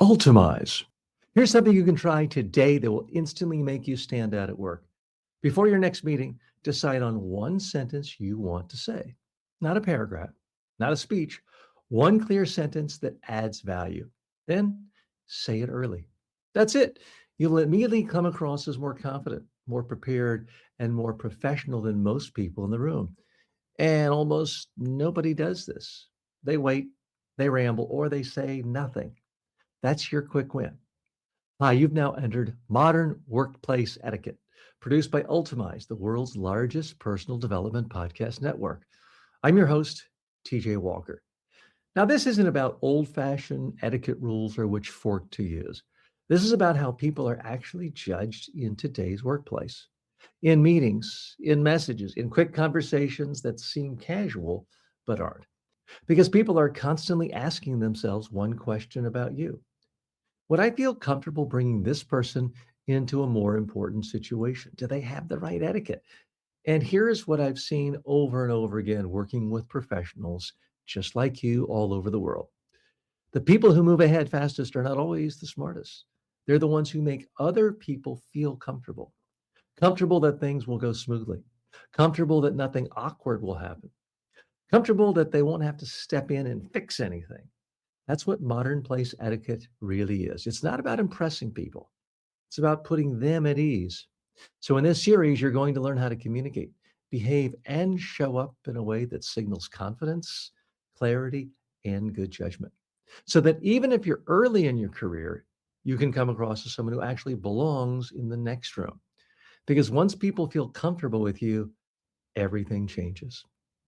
Ultamize. Here's something you can try today that will instantly make you stand out at work. Before your next meeting, decide on one sentence you want to say. Not a paragraph, not a speech, one clear sentence that adds value. Then say it early. That's it. You'll immediately come across as more confident, more prepared, and more professional than most people in the room. And almost nobody does this. They wait, they ramble, or they say nothing. That's your quick win. Hi, you've now entered Modern Workplace Etiquette, produced by Ultamize, the world's largest personal development podcast network. I'm your host, TJ Walker. Now, this isn't about old fashioned etiquette rules or which fork to use. This is about how people are actually judged in today's workplace, in meetings, in messages, in quick conversations that seem casual but aren't. Because people are constantly asking themselves one question about you: would I feel comfortable bringing this person into a more important situation? Do they have the right etiquette? And here's what I've seen over and over again working with professionals just like you all over the world. The people who move ahead fastest are not always the smartest. They're the ones who make other people feel comfortable, comfortable that things will go smoothly, comfortable that nothing awkward will happen, comfortable that they won't have to step in and fix anything. That's what modern place etiquette really is. It's not about impressing people, it's about putting them at ease. So, in this series, you're going to learn how to communicate, behave, and show up in a way that signals confidence, clarity, and good judgment. So that even if you're early in your career, you can come across as someone who actually belongs in the next room. Because once people feel comfortable with you, everything changes.